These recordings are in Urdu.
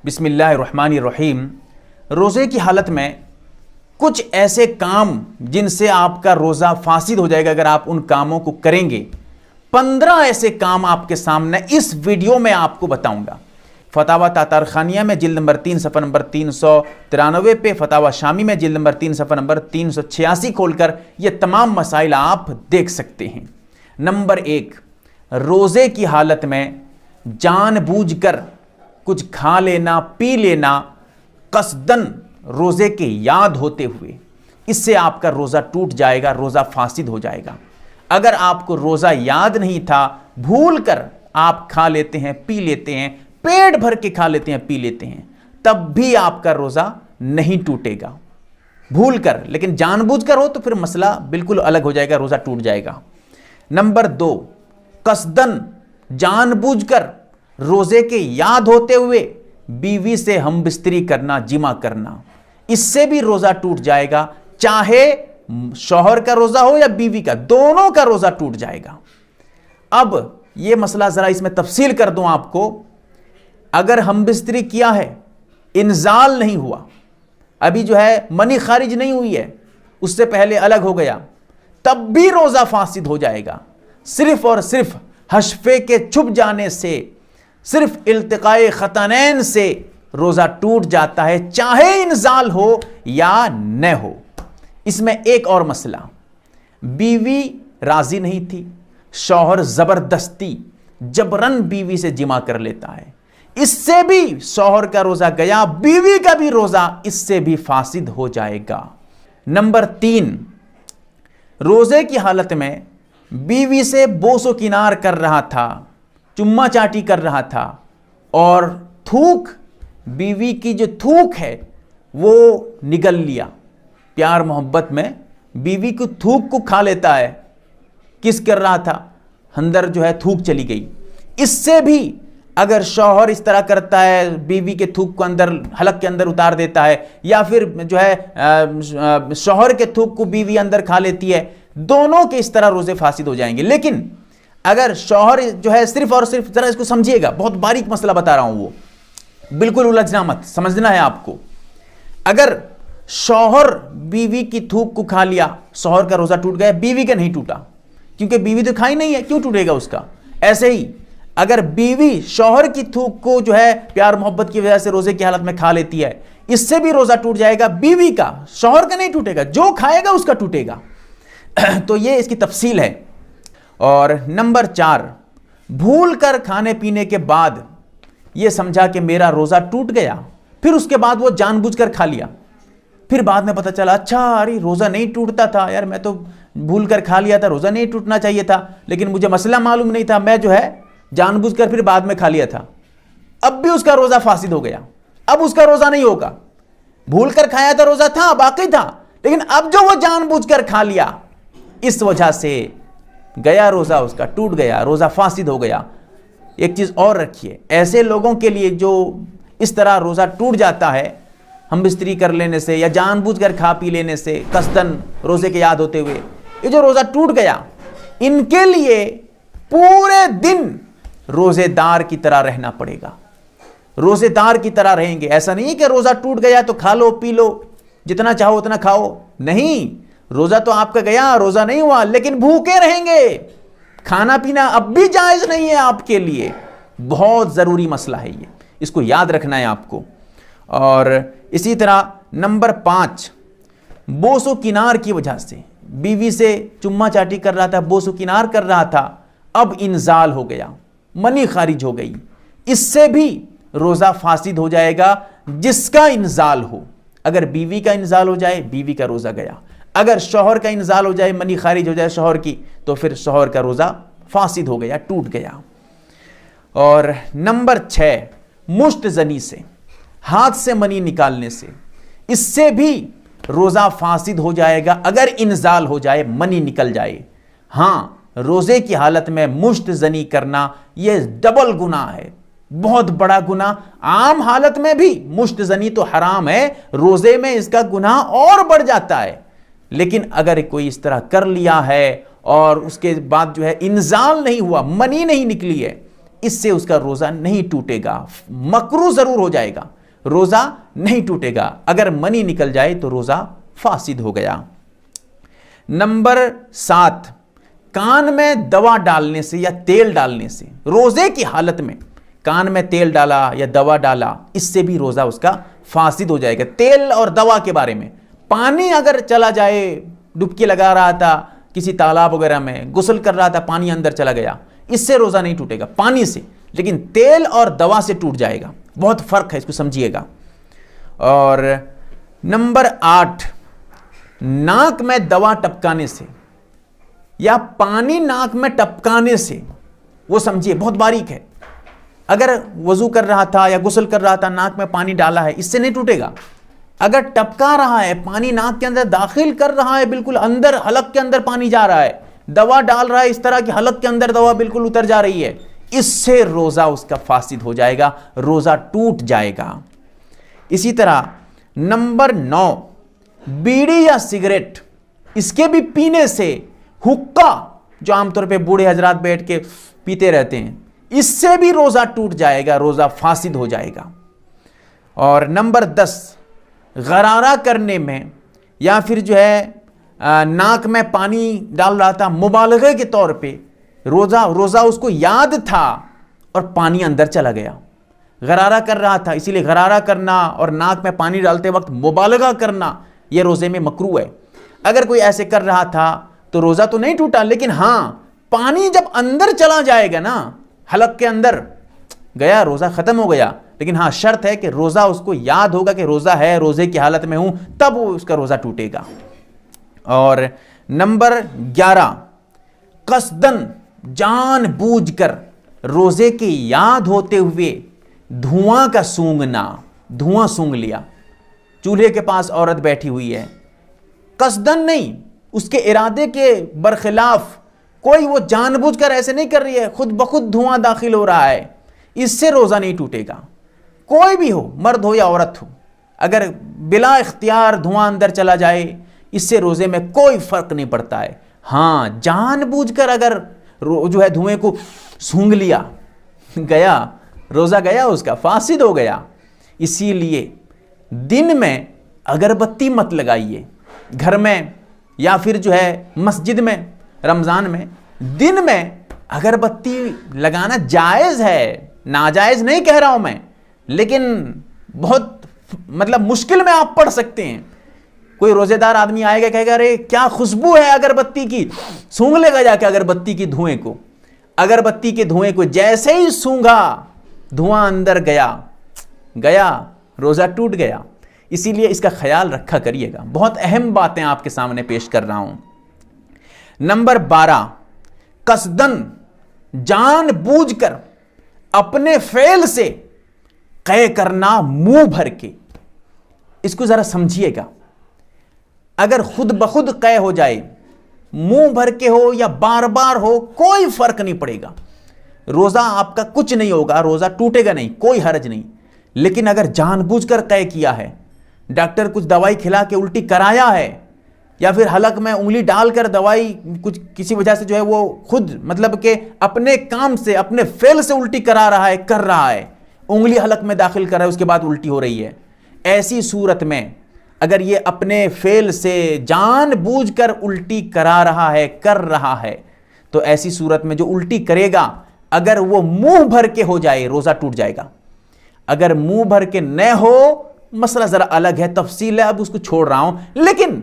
بسم اللہ الرحمن الرحیم۔ روزے کی حالت میں کچھ ایسے کام جن سے آپ کا روزہ فاسد ہو جائے گا اگر آپ ان کاموں کو کریں گے، 15 ایسے کام آپ کے سامنے اس ویڈیو میں آپ کو بتاؤں گا۔ فتاوی تاتارخانیہ میں جلد نمبر 3 صفحہ نمبر 393 پہ، فتاوی شامی میں جلد نمبر 3 صفحہ نمبر 386 کھول کر یہ تمام مسائل آپ دیکھ سکتے ہیں۔ نمبر 1، روزے کی حالت میں جان بوجھ کر کچھ کھا لینا، پی لینا، قصدن روزے کے یاد ہوتے ہوئے، اس سے آپ کا روزہ ٹوٹ جائے گا، روزہ فاسد ہو جائے گا۔ اگر آپ کو روزہ یاد نہیں تھا، بھول کر آپ کھا لیتے ہیں، پی لیتے ہیں، پیٹ بھر کے کھا لیتے ہیں، پی لیتے ہیں، تب بھی آپ کا روزہ نہیں ٹوٹے گا، بھول کر۔ لیکن جان بوجھ کر ہو تو پھر مسئلہ بالکل الگ ہو جائے گا، روزہ ٹوٹ جائے گا۔ نمبر 2، قصدن جان بوجھ کر روزے کے یاد ہوتے ہوئے بیوی سے ہم بستری کرنا، جمع کرنا، اس سے بھی روزہ ٹوٹ جائے گا، چاہے شوہر کا روزہ ہو یا بیوی کا، دونوں کا روزہ ٹوٹ جائے گا۔ اب یہ مسئلہ ذرا اس میں تفصیل کر دوں آپ کو۔ اگر ہم بستری کیا ہے، انزال نہیں ہوا، ابھی جو ہے منی خارج نہیں ہوئی ہے، اس سے پہلے الگ ہو گیا، تب بھی روزہ فاسد ہو جائے گا۔ صرف اور صرف حشفے کے چھپ جانے سے، صرف التقائے خطانین سے روزہ ٹوٹ جاتا ہے، چاہے انزال ہو یا نہ ہو۔ اس میں ایک اور مسئلہ، بیوی راضی نہیں تھی، شوہر زبردستی جبرن بیوی سے جمع کر لیتا ہے، اس سے بھی شوہر کا روزہ گیا، بیوی کا بھی روزہ اس سے بھی فاسد ہو جائے گا۔ نمبر 3، روزے کی حالت میں بیوی سے بوس و کنار کر رہا تھا، چما چاٹی کر رہا تھا، اور تھوک، بیوی کی جو تھوک ہے وہ نگل لیا، پیار محبت میں بیوی کو تھوک کو کھا لیتا ہے، کس کر رہا تھا، اندر جو ہے تھوک چلی گئی، اس سے بھی اگر شوہر اس طرح کرتا ہے، بیوی کے تھوک کو اندر حلق کے اندر اتار دیتا ہے، یا پھر جو ہے شوہر کے تھوک کو بیوی اندر کھا لیتی ہے، دونوں کے اس طرح روزے فاسد ہو جائیں گے۔ لیکن اگر شوہر جو ہے صرف اور صرف، ذرا اس کو سمجھیے گا، بہت باریک مسئلہ بتا رہا ہوں، وہ بالکل الجھنا مت، سمجھنا ہے آپ کو۔ اگر شوہر بیوی کی تھوک کو کھا لیا، شوہر کا روزہ ٹوٹ گیا، بیوی کا نہیں ٹوٹا، کیونکہ بیوی تو کھائی نہیں ہے، کیوں ٹوٹے گا اس کا؟ ایسے ہی اگر بیوی شوہر کی تھوک کو جو ہے پیار محبت کی وجہ سے روزے کی حالت میں کھا لیتی ہے، اس سے بھی روزہ ٹوٹ جائے گا، بیوی کا، شوہر کا نہیں ٹوٹے گا، جو کھائے گا اس کا ٹوٹے گا۔ تو یہ اس کی تفصیل ہے۔ اور نمبر 4، بھول کر کھانے پینے کے بعد یہ سمجھا کہ میرا روزہ ٹوٹ گیا، پھر اس کے بعد وہ جان بوجھ کر کھا لیا، پھر بعد میں پتہ چلا اچھا ارے روزہ نہیں ٹوٹتا تھا یار، میں تو بھول کر کھا لیا تھا، روزہ نہیں ٹوٹنا چاہیے تھا، لیکن مجھے مسئلہ معلوم نہیں تھا، میں جو ہے جان بوجھ کر پھر بعد میں کھا لیا تھا، اب بھی اس کا روزہ فاسد ہو گیا، اب اس کا روزہ نہیں ہوگا۔ بھول کر کھایا تھا، روزہ تھا، باقی تھا، لیکن اب جو وہ جان بوجھ کر کھا لیا، اس وجہ سے گیا روزہ، اس کا ٹوٹ گیا، روزہ فاسد ہو گیا۔ ایک چیز اور رکھیے، ایسے لوگوں کے لیے جو اس طرح روزہ ٹوٹ جاتا ہے ہم بستری کر لینے سے یا جان بوجھ کر کھا پی لینے سے، قصدن روزے کے یاد ہوتے ہوئے، یہ جو روزہ ٹوٹ گیا، ان کے لیے پورے دن روزے دار کی طرح رہنا پڑے گا، روزے دار کی طرح رہیں گے۔ ایسا نہیں کہ روزہ ٹوٹ گیا تو کھا لو پی لو، جتنا چاہو اتنا کھاؤ، نہیں، روزہ تو آپ کا گیا، روزہ نہیں ہوا، لیکن بھوکے رہیں گے، کھانا پینا اب بھی جائز نہیں ہے آپ کے لیے۔ بہت ضروری مسئلہ ہے یہ، اس کو یاد رکھنا ہے آپ کو۔ اور اسی طرح نمبر 5، بوس و کنار کی وجہ سے بیوی سے چما چاٹی کر رہا تھا، بوس و کنار کر رہا تھا، اب انزال ہو گیا، منی خارج ہو گئی، اس سے بھی روزہ فاسد ہو جائے گا جس کا انزال ہو۔ اگر بیوی کا انزال ہو جائے، بیوی کا روزہ گیا، اگر شوہر کا انزال ہو جائے، منی خارج ہو جائے شوہر کی، تو پھر شوہر کا روزہ فاسد ہو گیا، ٹوٹ گیا۔ اور نمبر 6، مشت زنی سے، ہاتھ سے منی نکالنے سے، اس سے بھی روزہ فاسد ہو جائے گا اگر انزال ہو جائے، منی نکل جائے۔ ہاں، روزے کی حالت میں مشت زنی کرنا یہ ڈبل گناہ ہے، بہت بڑا گناہ۔ عام حالت میں بھی مشت زنی تو حرام ہے، روزے میں اس کا گناہ اور بڑھ جاتا ہے، لیکن اگر کوئی اس طرح کر لیا ہے اور اس کے بعد جو ہے انزال نہیں ہوا، منی نہیں نکلی ہے، اس سے اس کا روزہ نہیں ٹوٹے گا. مکروہ ضرور ہو جائے گا, روزہ نہیں ٹوٹے گا. اگر منی نکل جائے تو روزہ فاسد ہو گیا. نمبر 7, کان میں دوا ڈالنے سے یا تیل ڈالنے سے, روزے کی حالت میں کان میں تیل ڈالا یا دوا ڈالا, اس سے بھی روزہ اس کا فاسد ہو جائے گا. تیل اور دوا کے بارے میں, پانی اگر چلا جائے, ڈبکی لگا رہا تھا کسی تالاب وغیرہ میں, غسل کر رہا تھا, پانی اندر چلا گیا, اس سے روزہ نہیں ٹوٹے گا پانی سے, لیکن تیل اور دوا سے ٹوٹ جائے گا. بہت فرق ہے, اس کو سمجھیے گا. اور نمبر 8, ناک میں دوا ٹپکانے سے یا پانی ناک میں ٹپکانے سے, وہ سمجھیے بہت باریک ہے. اگر وضو کر رہا تھا یا غسل کر رہا تھا, ناک میں پانی ڈالا ہے, اس سے نہیں ٹوٹے گا. اگر ٹپکا رہا ہے, پانی ناک کے اندر داخل کر رہا ہے, بالکل اندر حلق کے اندر پانی جا رہا ہے, دوا ڈال رہا ہے اس طرح کہ حلق کے اندر دوا بالکل اتر جا رہی ہے, اس سے روزہ اس کا فاسد ہو جائے گا, روزہ ٹوٹ جائے گا. اسی طرح نمبر 9, بیڑی یا سگریٹ, اس کے بھی پینے سے, حقہ جو عام طور پہ بوڑھے حضرات بیٹھ کے پیتے رہتے ہیں, اس سے بھی روزہ ٹوٹ جائے گا, روزہ فاسد ہو جائے گا. اور نمبر 10, غرارہ کرنے میں یا پھر جو ہے ناک میں پانی ڈال رہا تھا مبالغے کے طور پہ, روزہ اس کو یاد تھا اور پانی اندر چلا گیا, غرارہ کر رہا تھا, اسی لیے غرارہ کرنا اور ناک میں پانی ڈالتے وقت مبالغہ کرنا یہ روزے میں مکروہ ہے. اگر کوئی ایسے کر رہا تھا تو روزہ تو نہیں ٹوٹا, لیکن ہاں پانی جب اندر چلا جائے گا نا, حلق کے اندر گیا, روزہ ختم ہو گیا. لیکن ہاں شرط ہے کہ روزہ اس کو یاد ہوگا کہ روزہ ہے, روزے کی حالت میں ہوں, تب وہ اس کا روزہ ٹوٹے گا. اور نمبر 11, قصدن جان بوجھ کر روزے کی یاد ہوتے ہوئے دھواں کا سونگنا, دھواں سونگ لیا. چولہے کے پاس عورت بیٹھی ہوئی ہے, قصدن نہیں, اس کے ارادے کے برخلاف, کوئی وہ جان بوجھ کر ایسے نہیں کر رہی ہے, خود بخود دھواں داخل ہو رہا ہے, اس سے روزہ نہیں ٹوٹے گا. کوئی بھی ہو, مرد ہو یا عورت ہو, اگر بلا اختیار دھواں اندر چلا جائے, اس سے روزے میں کوئی فرق نہیں پڑتا ہے. ہاں جان بوجھ کر اگر جو ہے دھوئیں کو سونگ لیا, گیا روزہ, گیا اس کا, فاسد ہو گیا. اسی لیے دن میں اگربتی مت لگائیے گھر میں یا پھر جو ہے مسجد میں. رمضان میں دن میں اگربتی لگانا جائز ہے, ناجائز نہیں کہہ رہا ہوں میں, لیکن بہت مطلب مشکل میں آپ پڑھ سکتے ہیں. کوئی روزے دار آدمی آئے گا, کہے گا ارے کیا خوشبو ہے اگربتی کی, سونگ لے گا جا کے اگربتی کی دھوئیں کو. اگربتی کے دھوئیں کو جیسے ہی سونگا, دھواں اندر گیا, روزہ ٹوٹ گیا. اسی لیے اس کا خیال رکھا کریے گا. بہت اہم باتیں آپ کے سامنے پیش کر رہا ہوں. نمبر 12, قصدن جان بوجھ کر اپنے فعل سے قے کرنا منہ بھر کے. اس کو ذرا سمجھیے گا. اگر خود بخود قے ہو جائے, منہ بھر کے ہو یا بار بار ہو, کوئی فرق نہیں پڑے گا, روزہ آپ کا کچھ نہیں ہوگا, روزہ ٹوٹے گا نہیں, کوئی حرج نہیں. لیکن اگر جان بوجھ کر قے کیا ہے, ڈاکٹر کچھ دوائی کھلا کے الٹی کرایا ہے, یا پھر حلق میں انگلی ڈال کر دوائی کچھ کسی وجہ سے جو ہے وہ خود مطلب کہ اپنے کام سے, اپنے فعل سے الٹی کرا رہا ہے, کر رہا ہے, انگلی حلق میں داخل کر رہا ہے, اس کے بعد الٹی ہو رہی ہے, ایسی صورت میں اگر یہ اپنے فعل سے جان بوجھ کر الٹی کرا رہا ہے, کر رہا ہے, تو ایسی صورت میں جو الٹی کرے گا اگر وہ منہ بھر کے ہو جائے, روزہ ٹوٹ جائے گا. اگر منہ بھر کے نہ ہو, مسئلہ ذرا الگ ہے, تفصیل ہے, اب اس کو چھوڑ رہا ہوں. لیکن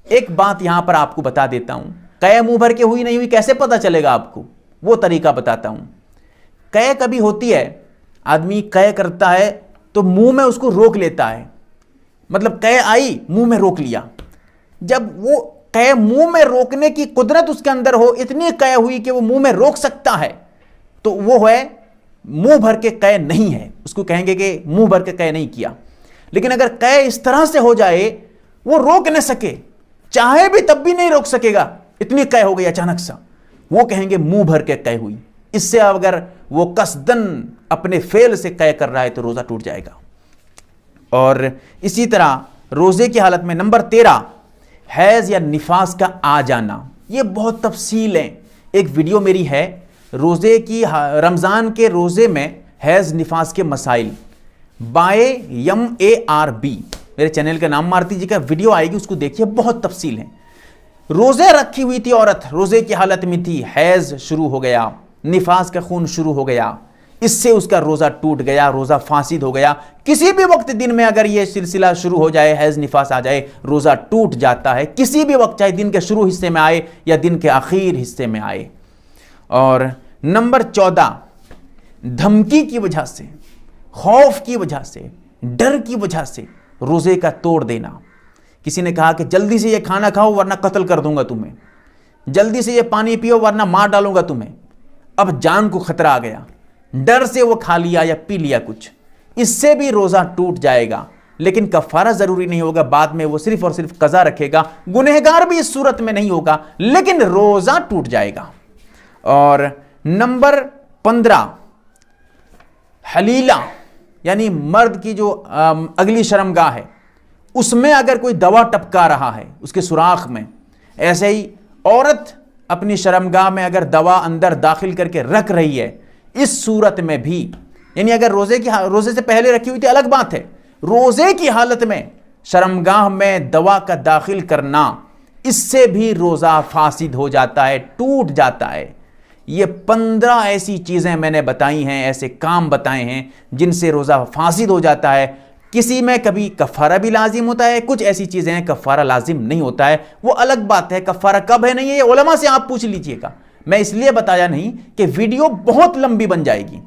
ایک بات یہاں پر آپ کو بتا دیتا ہوں, قے منہ بھر کے ہوئی نہیں ہوئی کیسے پتہ چلے گا آپ کو, وہ طریقہ بتاتا ہوں. قے کبھی ہوتی ہے, آدمی قے کرتا ہے تو منہ میں اس کو روک لیتا ہے, مطلب قے آئی منہ میں روک لیا. جب وہ قے منہ میں روکنے کی قدرت اس کے اندر ہو, اتنی قے ہوئی کہ وہ منہ میں روک سکتا ہے, تو وہ ہے منہ بھر کے قے نہیں ہے, اس کو کہیں گے کہ منہ بھر کے قے نہیں کیا. لیکن اگر قے اس طرح سے ہو جائے وہ روک نہ سکے, چاہے بھی تب بھی نہیں روک سکے گا, اتنی قے ہو گئی اچانک سا, وہ کہیں گے منہ بھر کے قے ہوئی. اس سے اگر وہ قصدن اپنے فعل سے قے کر رہا ہے تو روزہ ٹوٹ جائے گا. اور اسی طرح روزے کی حالت میں نمبر 13, حیض یا نفاس کا آ جانا. یہ بہت تفصیل ہے, ایک ویڈیو میری ہے, روزے کی رمضان کے روزے میں حیض نفاس کے مسائل بائے MARB، میرے چینل کا نام مارتی جی کا ویڈیو آئے گی، اس کو دیکھیے، بہت تفصیل ہے۔ روزے رکھی ہوئی تھی عورت، روزے کی حالت میں تھی، حیض شروع ہو گیا، نفاس کا خون شروع ہو گیا، اس سے اس کا روزہ ٹوٹ گیا، روزہ فاسد ہو گیا۔ کسی بھی وقت دن میں اگر یہ سلسلہ شروع ہو جائے، حیض نفاس آ جائے، روزہ ٹوٹ جاتا ہے، کسی بھی وقت، چاہے دن کے شروع حصے میں آئے یا دن کے آخر حصے میں آئے۔ اور نمبر 14، دھمکی کی وجہ سے، خوف کی وجہ سے، ڈر کی وجہ سے روزے کا توڑ دینا۔ کسی نے کہا کہ جلدی سے یہ کھانا کھاؤ ورنہ قتل کر دوں گا تمہیں، جلدی سے یہ پانی پیو ورنہ مار ڈالوں گا تمہیں۔ اب جان کو خطرہ آ گیا، ڈر سے وہ کھا لیا یا پی لیا کچھ، اس سے بھی روزہ ٹوٹ جائے گا، لیکن کفارہ ضروری نہیں ہوگا، بعد میں وہ صرف اور صرف قضا رکھے گا، گنہگار بھی اس صورت میں نہیں ہوگا، لیکن روزہ ٹوٹ جائے گا۔ اور نمبر 15، حلیلہ، یعنی مرد کی جو اگلی شرمگاہ ہے اس میں اگر کوئی دوا ٹپکا رہا ہے اس کے سوراخ میں، ایسے ہی عورت اپنی شرمگاہ میں اگر دوا اندر داخل کر کے رکھ رہی ہے، اس صورت میں بھی، یعنی اگر روزے سے پہلے رکھی ہوئی تھی الگ بات ہے، روزے کی حالت میں شرمگاہ میں دوا کا داخل کرنا، اس سے بھی روزہ فاسد ہو جاتا ہے، ٹوٹ جاتا ہے۔ یہ 15 ایسی چیزیں میں نے بتائی ہیں، ایسے کام بتائے ہیں جن سے روزہ فاسد ہو جاتا ہے۔ کسی میں کبھی کفارہ بھی لازم ہوتا ہے، کچھ ایسی چیزیں ہیں کفارہ لازم نہیں ہوتا ہے، وہ الگ بات ہے۔ کفارہ کب ہے نہیں ہے یہ علماء سے آپ پوچھ لیجئے گا، میں اس لیے بتایا نہیں کہ ویڈیو بہت لمبی بن جائے گی۔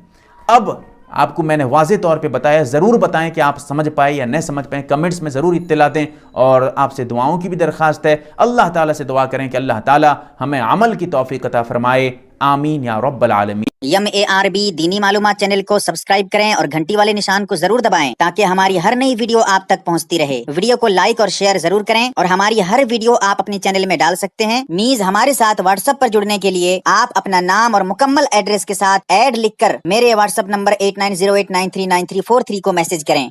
اب آپ کو میں نے واضح طور پہ بتایا، ضرور بتائیں کہ آپ سمجھ پائے یا نہیں سمجھ پائیں، کمنٹس میں ضرور اطلاع دیں، اور آپ سے دعاؤں کی بھی درخواست ہے۔ اللہ تعالیٰ سے دعا کریں کہ اللہ تعالیٰ ہمیں عمل کی توفیق عطا فرمائے، آمین یا رب العالمین۔ MARB دینی معلومات چینل کو سبسکرائب کریں اور گھنٹی والے نشان کو ضرور دبائیں تاکہ ہماری ہر نئی ویڈیو آپ تک پہنچتی رہے۔ ویڈیو کو لائک اور شیئر ضرور کریں، اور ہماری ہر ویڈیو آپ اپنے چینل میں ڈال سکتے ہیں۔ نیز ہمارے ساتھ واٹس ایپ پر جڑنے کے لیے آپ اپنا نام اور مکمل ایڈریس کے ساتھ ایڈ لکھ کر میرے واٹس ایپ نمبر 8908939343 کو میسج کریں۔